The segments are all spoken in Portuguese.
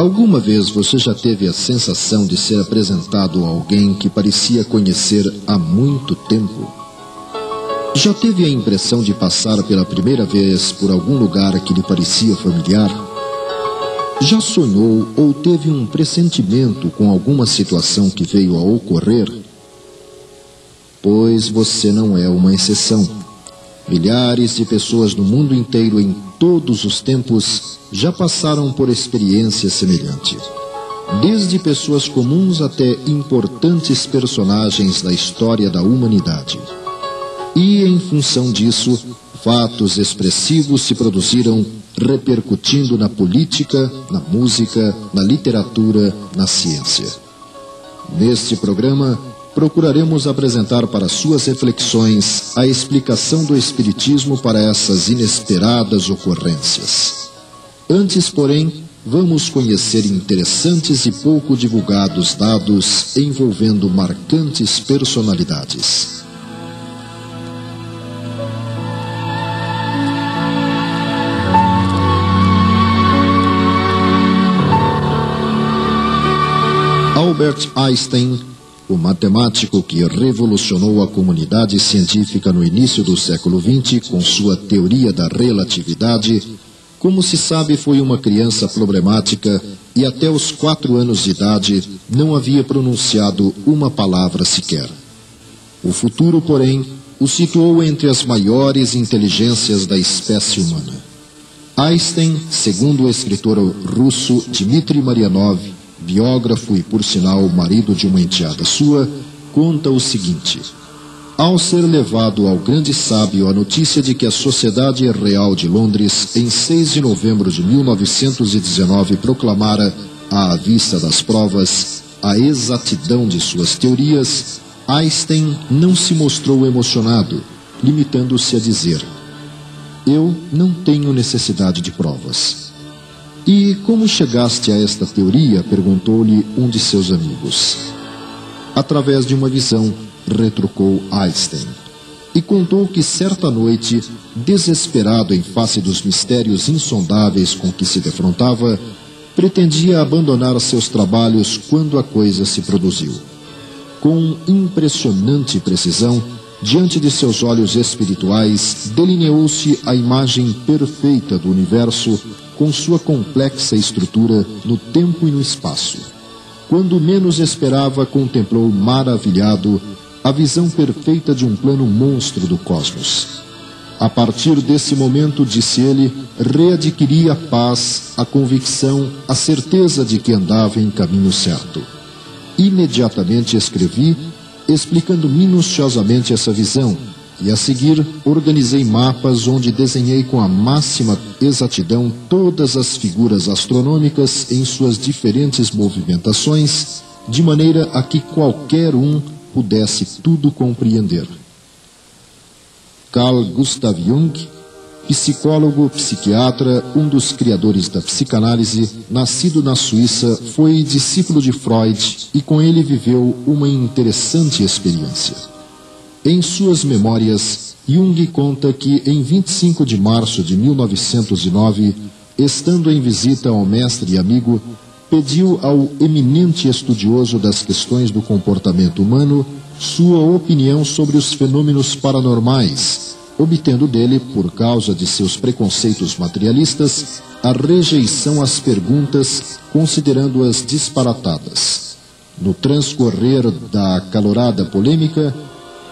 Alguma vez você já teve a sensação de ser apresentado a alguém que parecia conhecer há muito tempo? Já teve a impressão de passar pela primeira vez por algum lugar que lhe parecia familiar? Já sonhou ou teve um pressentimento com alguma situação que veio a ocorrer? Pois você não é uma exceção. Milhares de pessoas no mundo inteiro, em todos os tempos, já passaram por experiência semelhante. Desde pessoas comuns até importantes personagens da história da humanidade. E, em função disso, fatos expressivos se produziram, repercutindo na política, na música, na literatura, na ciência. Neste programa, procuraremos apresentar para suas reflexões a explicação do Espiritismo para essas inesperadas ocorrências. Antes, porém, vamos conhecer interessantes e pouco divulgados dados envolvendo marcantes personalidades. Albert Einstein, o matemático que revolucionou a comunidade científica no início do século XX com sua teoria da relatividade, como se sabe, foi uma criança problemática e até os 4 anos de idade não havia pronunciado uma palavra sequer. O futuro, porém, o situou entre as maiores inteligências da espécie humana. Einstein, segundo o escritor russo Dmitry Marianov, biógrafo e, por sinal, marido de uma enteada sua, conta o seguinte: ao ser levado ao grande sábio a notícia de que a Sociedade Real de Londres, em 6 de novembro de 1919, proclamara, à vista das provas, a exatidão de suas teorias, Einstein não se mostrou emocionado, limitando-se a dizer: eu não tenho necessidade de provas. E como chegaste a esta teoria? Perguntou-lhe um de seus amigos. Através de uma visão, retrucou Einstein. E contou que certa noite, desesperado em face dos mistérios insondáveis com que se defrontava, pretendia abandonar seus trabalhos quando a coisa se produziu. Com impressionante precisão, diante de seus olhos espirituais, delineou-se a imagem perfeita do universo com sua complexa estrutura no tempo e no espaço. Quando menos esperava, contemplou maravilhado a visão perfeita de um plano monstro do cosmos. A partir desse momento, disse ele, readquiri a paz, a convicção, a certeza de que andava em caminho certo. Imediatamente escrevi, explicando minuciosamente essa visão, e a seguir organizei mapas onde desenhei com a máxima exatidão todas as figuras astronômicas em suas diferentes movimentações, de maneira a que qualquer um pudesse tudo compreender. Carl Gustav Jung, psicólogo, psiquiatra, um dos criadores da psicanálise, nascido na Suíça, foi discípulo de Freud e com ele viveu uma interessante experiência. Em suas memórias, Jung conta que em 25 de março de 1909, estando em visita ao mestre e amigo, pediu ao eminente estudioso das questões do comportamento humano sua opinião sobre os fenômenos paranormais, obtendo dele, por causa de seus preconceitos materialistas, a rejeição às perguntas, considerando-as disparatadas. No transcorrer da acalorada polêmica,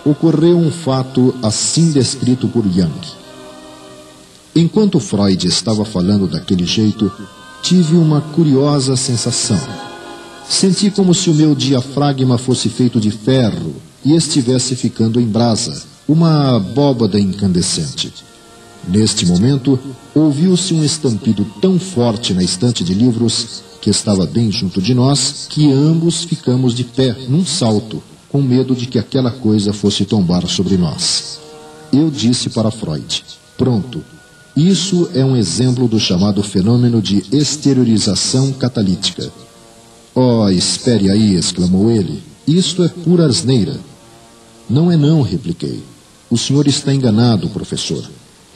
ocorreu um fato assim descrito por Jung. Enquanto Freud estava falando daquele jeito, tive uma curiosa sensação. Senti como se o meu diafragma fosse feito de ferro e estivesse ficando em brasa, uma abóbada incandescente. Neste momento, ouviu-se um estampido tão forte na estante de livros, que estava bem junto de nós, que ambos ficamos de pé, num salto, com medo de que aquela coisa fosse tombar sobre nós. Eu disse para Freud: pronto, isso é um exemplo do chamado fenômeno de exteriorização catalítica. Oh, espere aí, exclamou ele, isto é pura asneira. Não é não, repliquei. O senhor está enganado, professor.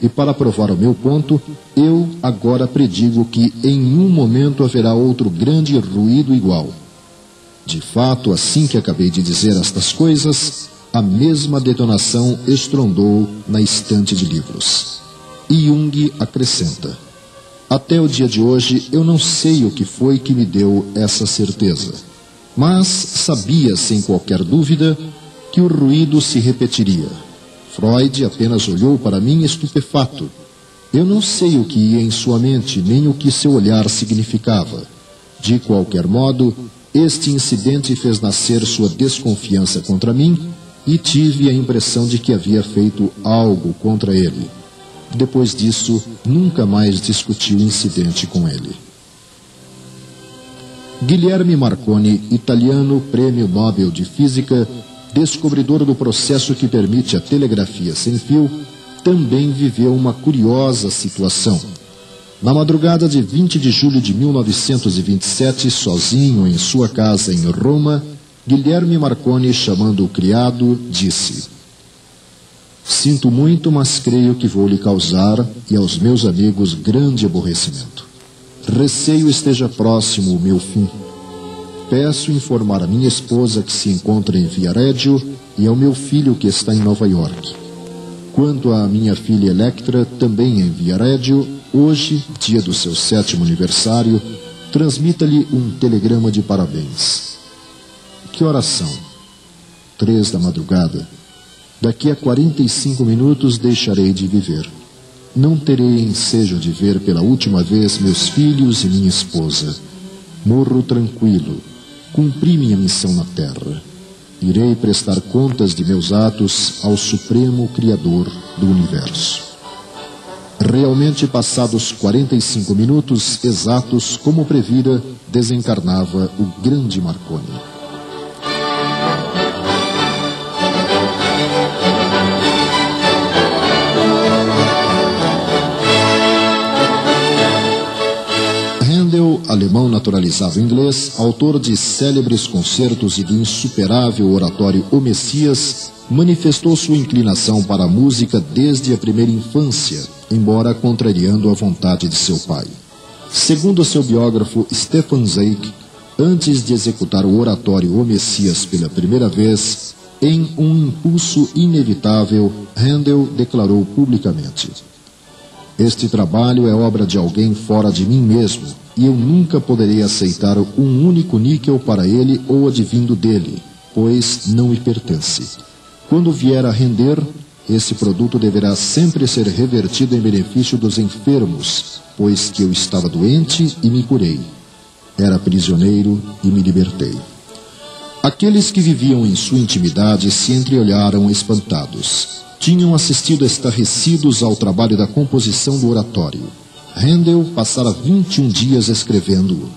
E para provar o meu ponto, eu agora predigo que em um momento haverá outro grande ruído igual. De fato, assim que acabei de dizer estas coisas, a mesma detonação estrondou na estante de livros. E Jung acrescenta: até o dia de hoje eu não sei o que foi que me deu essa certeza, mas sabia sem qualquer dúvida que o ruído se repetiria. Freud apenas olhou para mim estupefato. Eu não sei o que ia em sua mente, nem o que seu olhar significava. De qualquer modo, este incidente fez nascer sua desconfiança contra mim e tive a impressão de que havia feito algo contra ele. Depois disso, nunca mais discuti o incidente com ele. Guilherme Marconi, italiano, Prêmio Nobel de Física, descobridor do processo que permite a telegrafia sem fio, também viveu uma curiosa situação. Na madrugada de 20 de julho de 1927, sozinho em sua casa em Roma, Guilherme Marconi, chamando o criado, disse: sinto muito, mas creio que vou lhe causar e aos meus amigos grande aborrecimento. Receio esteja próximo o meu fim. Peço informar a minha esposa que se encontra em Viareggio e ao meu filho que está em Nova York. Quanto à minha filha Electra, também em Viareggio, hoje, dia do seu 7º aniversário, transmita-lhe um telegrama de parabéns. Que horas são? 3 da madrugada. Daqui a 45 minutos deixarei de viver. Não terei ensejo de ver pela última vez meus filhos e minha esposa. Morro tranquilo. Cumpri minha missão na terra. Irei prestar contas de meus atos ao Supremo Criador do Universo. Realmente, passados 45 minutos exatos, como previra, desencarnava o grande Marconi. Handel, alemão naturalizado inglês, autor de célebres concertos e de insuperável oratório O Messias, manifestou sua inclinação para a música desde a primeira infância, embora contrariando a vontade de seu pai. Segundo seu biógrafo Stefan Zweig, antes de executar o oratório O Messias pela primeira vez, em um impulso inevitável, Handel declarou publicamente: este trabalho é obra de alguém fora de mim mesmo, e eu nunca poderei aceitar um único níquel para ele ou advindo dele, pois não me pertence. Quando vier a render, esse produto deverá sempre ser revertido em benefício dos enfermos, pois que eu estava doente e me curei. Era prisioneiro e me libertei. Aqueles que viviam em sua intimidade se entreolharam espantados. Tinham assistido estarrecidos ao trabalho da composição do oratório. Handel passara 21 dias escrevendo-o.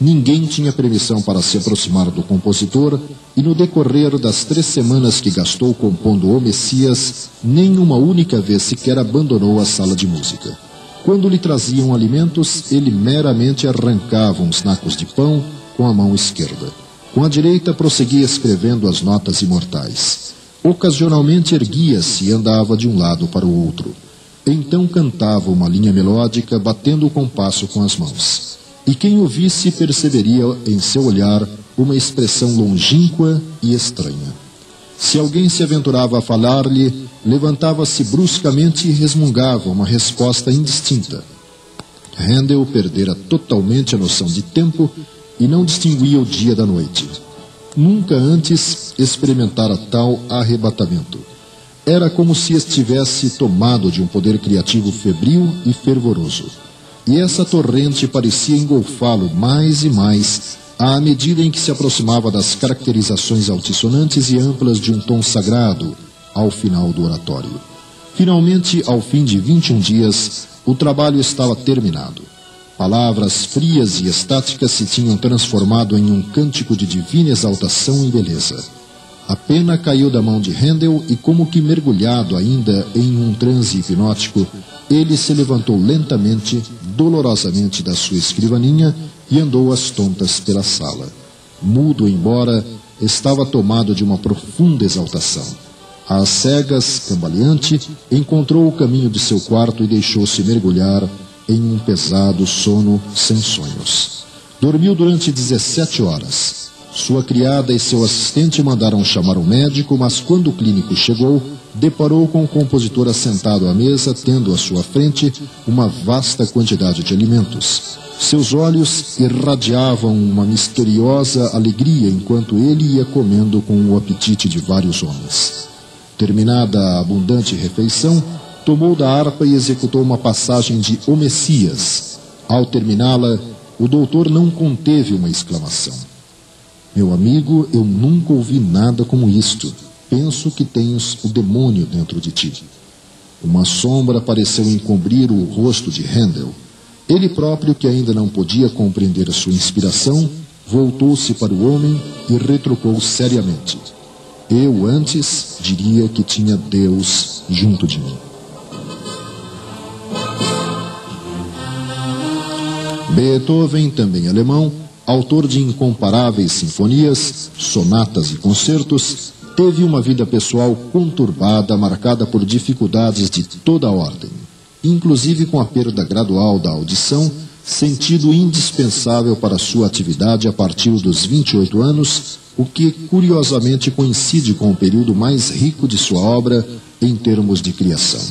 Ninguém tinha permissão para se aproximar do compositor e no decorrer das 3 semanas que gastou compondo O Messias, nem uma única vez sequer abandonou a sala de música. Quando lhe traziam alimentos, ele meramente arrancava uns nacos de pão com a mão esquerda. Com a direita prosseguia escrevendo as notas imortais. Ocasionalmente erguia-se e andava de um lado para o outro. Então cantava uma linha melódica, batendo o compasso com as mãos. E quem o visse perceberia em seu olhar uma expressão longínqua e estranha. Se alguém se aventurava a falar-lhe, levantava-se bruscamente e resmungava uma resposta indistinta. Handel perdera totalmente a noção de tempo e não distinguia o dia da noite. Nunca antes experimentara tal arrebatamento. Era como se estivesse tomado de um poder criativo febril e fervoroso. E essa torrente parecia engolfá-lo mais e mais, à medida em que se aproximava das caracterizações altissonantes e amplas de um tom sagrado, ao final do oratório. Finalmente, ao fim de 21 dias, o trabalho estava terminado. Palavras frias e estáticas se tinham transformado em um cântico de divina exaltação e beleza. A pena caiu da mão de Handel e, como que mergulhado ainda em um transe hipnótico, ele se levantou lentamente, dolorosamente da sua escrivaninha e andou às tontas pela sala. Mudo embora, estava tomado de uma profunda exaltação. Às cegas, cambaleante, encontrou o caminho de seu quarto e deixou-se mergulhar em um pesado sono sem sonhos. Dormiu durante 17 horas. Sua criada e seu assistente mandaram chamar um médico, mas quando o clínico chegou, deparou com o compositor assentado à mesa, tendo à sua frente uma vasta quantidade de alimentos. Seus olhos irradiavam uma misteriosa alegria enquanto ele ia comendo com o apetite de vários homens. Terminada a abundante refeição, tomou da harpa e executou uma passagem de O Messias. Ao terminá-la, o doutor não conteve uma exclamação. Meu amigo, eu nunca ouvi nada como isto. Penso que tens o demônio dentro de ti. Uma sombra pareceu encobrir o rosto de Handel. Ele próprio, que ainda não podia compreender a sua inspiração, voltou-se para o homem e retrucou seriamente. Eu, antes, diria que tinha Deus junto de mim. Beethoven, também alemão, autor de incomparáveis sinfonias, sonatas e concertos, teve uma vida pessoal conturbada, marcada por dificuldades de toda a ordem, inclusive com a perda gradual da audição, sentido indispensável para sua atividade a partir dos 28 anos, o que curiosamente coincide com o período mais rico de sua obra em termos de criação.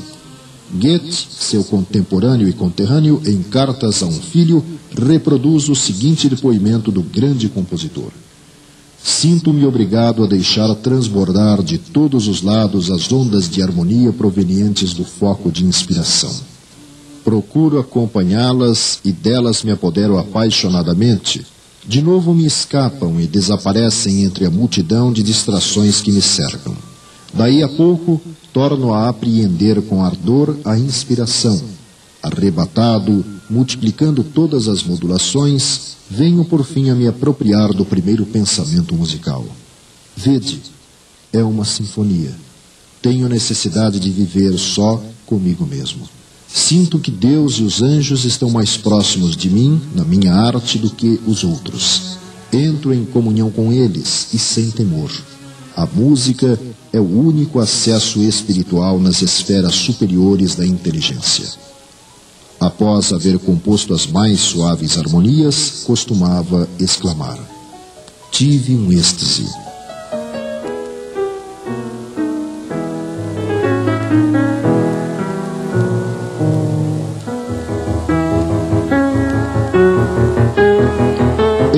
Goethe, seu contemporâneo e conterrâneo, em Cartas a um Filho, reproduz o seguinte depoimento do grande compositor. Sinto-me obrigado a deixar transbordar de todos os lados as ondas de harmonia provenientes do foco de inspiração. Procuro acompanhá-las e delas me apodero apaixonadamente. De novo me escapam e desaparecem entre a multidão de distrações que me cercam. Daí a pouco, torno a apreender com ardor a inspiração. Arrebatado, multiplicando todas as modulações, venho por fim a me apropriar do primeiro pensamento musical. Vede, é uma sinfonia. Tenho necessidade de viver só comigo mesmo. Sinto que Deus e os anjos estão mais próximos de mim, na minha arte, do que os outros. Entro em comunhão com eles e sem temor. A música é o único acesso espiritual nas esferas superiores da inteligência. Após haver composto as mais suaves harmonias, costumava exclamar: tive um êxtase.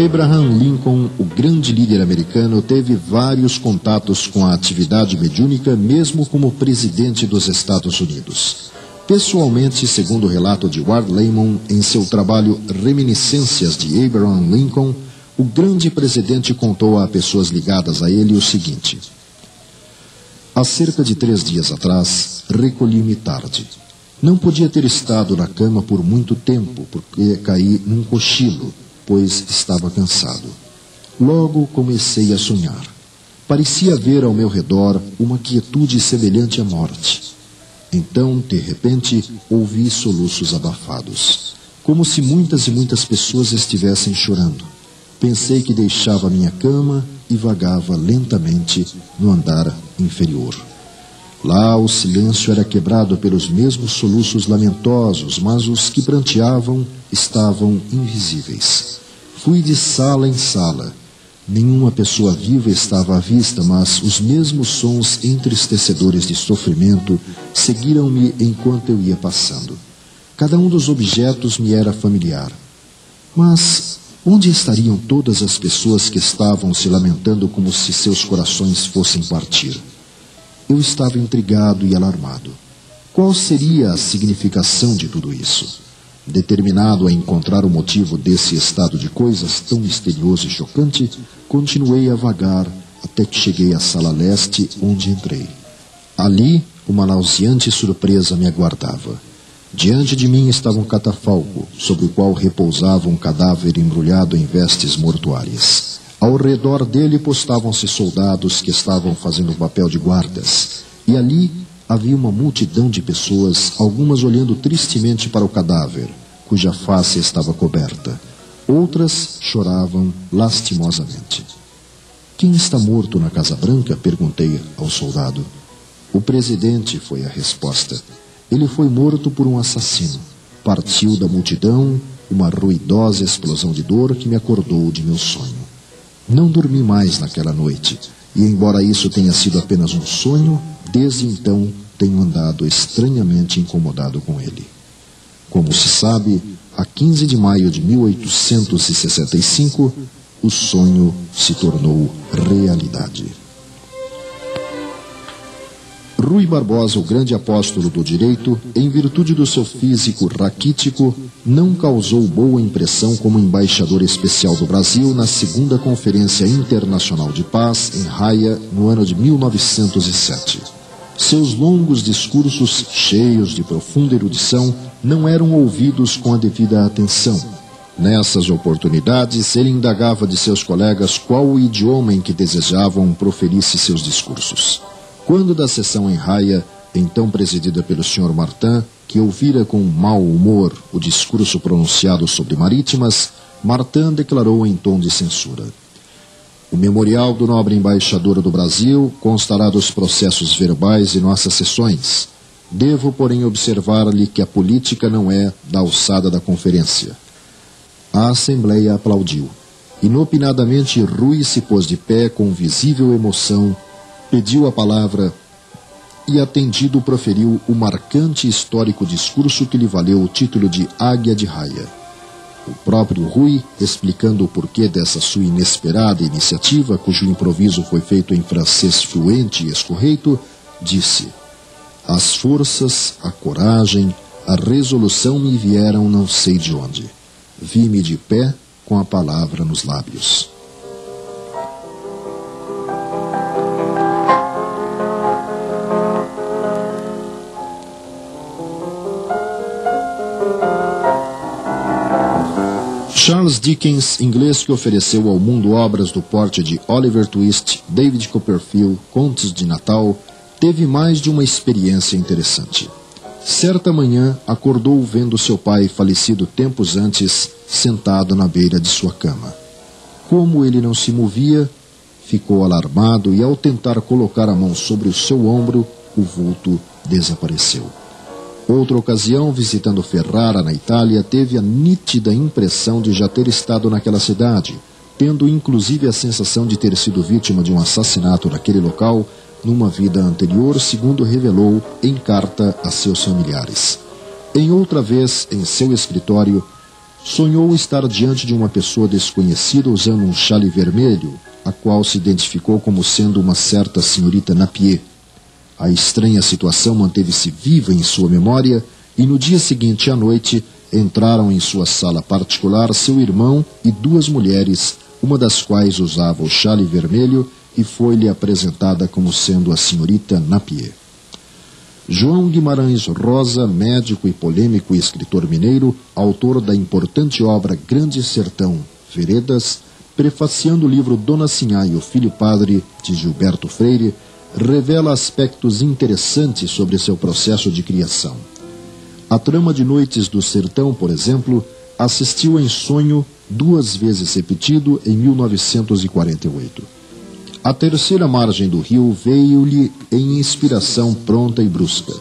Abraham Lincoln, o grande líder americano, teve vários contatos com a atividade mediúnica, mesmo como presidente dos Estados Unidos. Pessoalmente, segundo o relato de Ward Layman em seu trabalho Reminiscências de Abraham Lincoln, o grande presidente contou a pessoas ligadas a ele o seguinte: há cerca de 3 dias atrás, recolhi-me tarde. Não podia ter estado na cama por muito tempo, porque caí num cochilo, pois estava cansado. Logo comecei a sonhar. Parecia haver ao meu redor uma quietude semelhante à morte. Então, de repente, ouvi soluços abafados, como se muitas e muitas pessoas estivessem chorando. Pensei que deixava minha cama e vagava lentamente no andar inferior. Lá o silêncio era quebrado pelos mesmos soluços lamentosos, mas os que pranteavam estavam invisíveis. Fui de sala em sala. Nenhuma pessoa viva estava à vista, mas os mesmos sons entristecedores de sofrimento seguiram-me enquanto eu ia passando. Cada um dos objetos me era familiar. Mas onde estariam todas as pessoas que estavam se lamentando como se seus corações fossem partir? Eu estava intrigado e alarmado. Qual seria a significação de tudo isso? Determinado a encontrar o motivo desse estado de coisas tão misterioso e chocante, continuei a vagar até que cheguei à sala leste, onde entrei. Ali, uma nauseante surpresa me aguardava. Diante de mim estava um catafalco, sobre o qual repousava um cadáver embrulhado em vestes mortuárias. Ao redor dele postavam-se soldados que estavam fazendo o papel de guardas, e ali havia uma multidão de pessoas, algumas olhando tristemente para o cadáver, cuja face estava coberta. Outras choravam lastimosamente. Quem está morto na Casa Branca? Perguntei ao soldado. O presidente, foi a resposta. Ele foi morto por um assassino. Partiu da multidão uma ruidosa explosão de dor que me acordou de meu sonho. Não dormi mais naquela noite, e embora isso tenha sido apenas um sonho, desde então tenho andado estranhamente incomodado com ele. Como se sabe, a 15 de maio de 1865, o sonho se tornou realidade. Rui Barbosa, o grande apóstolo do direito, em virtude do seu físico raquítico, não causou boa impressão como embaixador especial do Brasil na segunda Conferência Internacional de Paz, em Haia, no ano de 1907. Seus longos discursos, cheios de profunda erudição, não eram ouvidos com a devida atenção. Nessas oportunidades, ele indagava de seus colegas qual o idioma em que desejavam proferisse seus discursos. Quando da sessão em Haia, então presidida pelo Sr. Martin, que ouvira com mau humor o discurso pronunciado sobre marítimas, Martin declarou em tom de censura: "O memorial do nobre embaixador do Brasil constará dos processos verbais de nossas sessões. Devo, porém, observar-lhe que a política não é da alçada da conferência." A Assembleia aplaudiu. Inopinadamente, Rui se pôs de pé com visível emoção, pediu a palavra e, atendido, proferiu o marcante e histórico discurso que lhe valeu o título de Águia de Haia. O próprio Rui, explicando o porquê dessa sua inesperada iniciativa, cujo improviso foi feito em francês fluente e escorreito, disse: "As forças, a coragem, a resolução me vieram não sei de onde. Vi-me de pé com a palavra nos lábios." Charles Dickens, inglês que ofereceu ao mundo obras do porte de Oliver Twist, David Copperfield, Contos de Natal, teve mais de uma experiência interessante. Certa manhã, acordou vendo seu pai, falecido tempos antes, sentado na beira de sua cama. Como ele não se movia, ficou alarmado e, ao tentar colocar a mão sobre o seu ombro, o vulto desapareceu. Outra ocasião, visitando Ferrara, na Itália, teve a nítida impressão de já ter estado naquela cidade, tendo inclusive a sensação de ter sido vítima de um assassinato naquele local numa vida anterior, segundo revelou em carta a seus familiares. Em outra vez, em seu escritório, sonhou estar diante de uma pessoa desconhecida usando um chale vermelho, a qual se identificou como sendo uma certa senhorita Napier. A estranha situação manteve-se viva em sua memória e no dia seguinte à noite entraram em sua sala particular seu irmão e duas mulheres, uma das quais usava o chale vermelho e foi-lhe apresentada como sendo a senhorita Napier. João Guimarães Rosa, médico e polêmico escritor mineiro, autor da importante obra Grande Sertão, Veredas, prefaciando o livro Dona Sinhá e o Filho Padre, de Gilberto Freire, revela aspectos interessantes sobre seu processo de criação. A trama de Noites do Sertão, por exemplo, assistiu em sonho 2 vezes repetido em 1948. A terceira margem do rio veio-lhe em inspiração pronta e brusca.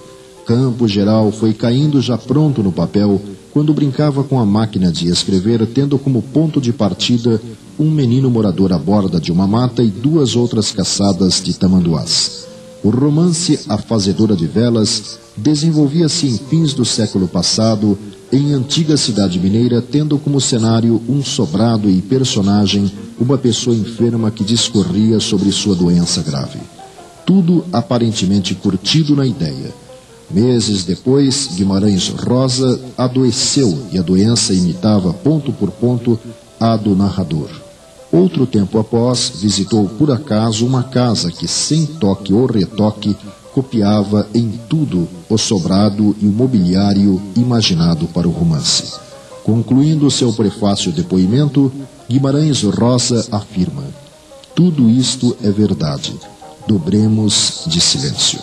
Campo Geral foi caindo já pronto no papel quando brincava com a máquina de escrever, tendo como ponto de partida um menino morador à borda de uma mata e 2 outras caçadas de tamanduás. O romance A Fazedora de Velas desenvolvia-se em fins do século passado em antiga cidade mineira, tendo como cenário um sobrado e personagem uma pessoa enferma que discorria sobre sua doença grave. Tudo aparentemente curtido na ideia. Meses depois, Guimarães Rosa adoeceu e a doença imitava ponto por ponto a do narrador. Outro tempo após, visitou por acaso uma casa que, sem toque ou retoque, copiava em tudo o sobrado e o mobiliário imaginado para o romance. Concluindo seu prefácio depoimento, Guimarães Rosa afirma: "Tudo isto é verdade. Dobremos de silêncio."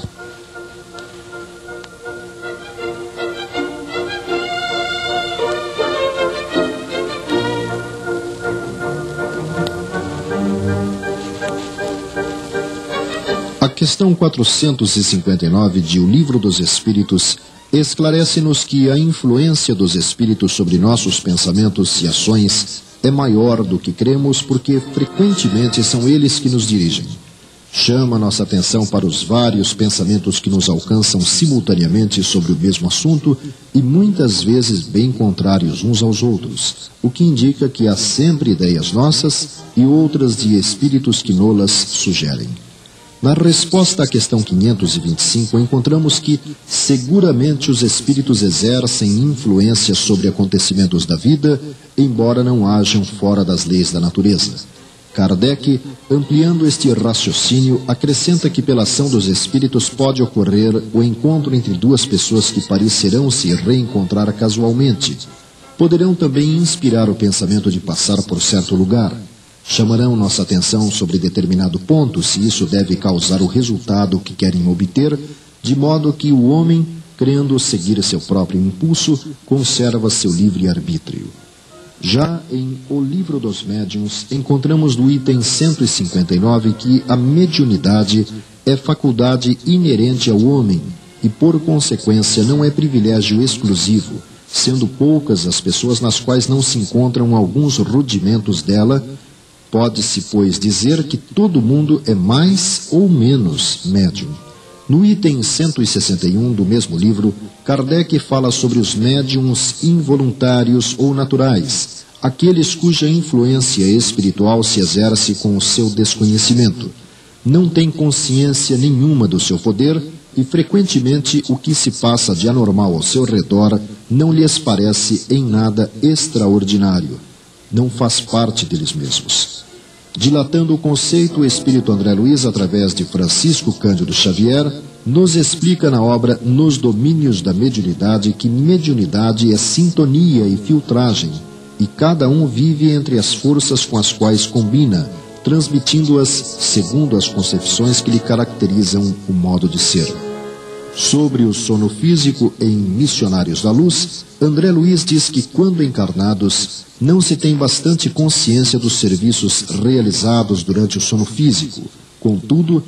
questão 459 de O Livro dos Espíritos esclarece-nos que a influência dos espíritos sobre nossos pensamentos e ações é maior do que cremos, porque frequentemente são eles que nos dirigem. Chama nossa atenção para os vários pensamentos que nos alcançam simultaneamente sobre o mesmo assunto e muitas vezes bem contrários uns aos outros, o que indica que há sempre ideias nossas e outras de espíritos que nolas sugerem. Na resposta à questão 525, encontramos que seguramente os espíritos exercem influência sobre acontecimentos da vida, embora não hajam fora das leis da natureza. Kardec, ampliando este raciocínio, acrescenta que pela ação dos espíritos pode ocorrer o encontro entre duas pessoas que parecerão se reencontrar casualmente. Poderão também inspirar o pensamento de passar por certo lugar. Chamarão nossa atenção sobre determinado ponto, se isso deve causar o resultado que querem obter, de modo que o homem, crendo seguir seu próprio impulso, conserva seu livre-arbítrio. Já em O Livro dos Médiuns, encontramos no item 159 que a mediunidade é faculdade inerente ao homem e, por consequência, não é privilégio exclusivo, sendo poucas as pessoas nas quais não se encontram alguns rudimentos dela. Pode-se, pois, dizer que todo mundo é mais ou menos médium. No item 161 do mesmo livro, Kardec fala sobre os médiums involuntários ou naturais, aqueles cuja influência espiritual se exerce com o seu desconhecimento. Não têm consciência nenhuma do seu poder e, frequentemente, o que se passa de anormal ao seu redor não lhes parece em nada extraordinário. Não faz parte deles mesmos. Dilatando o conceito, o espírito André Luiz, através de Francisco Cândido Xavier, nos explica na obra Nos Domínios da Mediunidade que mediunidade é sintonia e filtragem, e cada um vive entre as forças com as quais combina, transmitindo-as segundo as concepções que lhe caracterizam o modo de ser. Sobre o sono físico em Missionários da Luz, André Luiz diz que, quando encarnados, não se tem bastante consciência dos serviços realizados durante o sono físico. Contudo,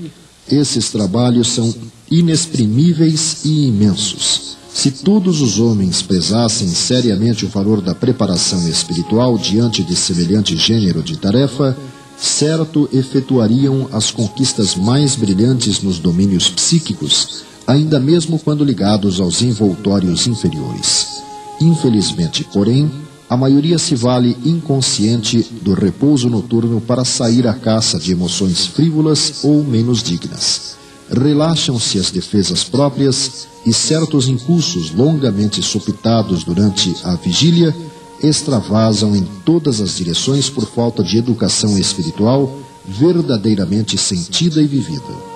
esses trabalhos são inexprimíveis e imensos. Se todos os homens pesassem seriamente o valor da preparação espiritual diante de semelhante gênero de tarefa, certo efetuariam as conquistas mais brilhantes nos domínios psíquicos, ainda mesmo quando ligados aos envoltórios inferiores. Infelizmente, porém, a maioria se vale inconsciente do repouso noturno para sair à caça de emoções frívolas ou menos dignas. Relaxam-se as defesas próprias e certos impulsos longamente sopitados durante a vigília extravasam em todas as direções por falta de educação espiritual verdadeiramente sentida e vivida.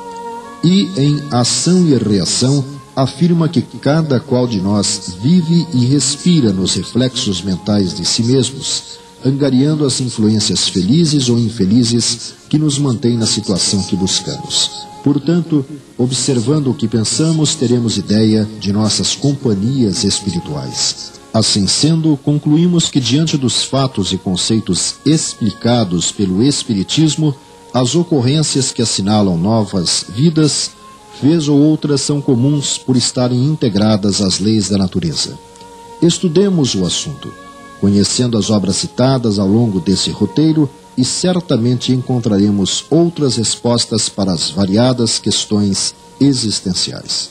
E, em Ação e Reação, afirma que cada qual de nós vive e respira nos reflexos mentais de si mesmos, angariando as influências felizes ou infelizes que nos mantêm na situação que buscamos. Portanto, observando o que pensamos, teremos ideia de nossas companhias espirituais. Assim sendo, concluímos que, diante dos fatos e conceitos explicados pelo Espiritismo, as ocorrências que assinalam novas vidas, vez ou outras, são comuns por estarem integradas às leis da natureza. Estudemos o assunto, conhecendo as obras citadas ao longo desse roteiro, e certamente encontraremos outras respostas para as variadas questões existenciais.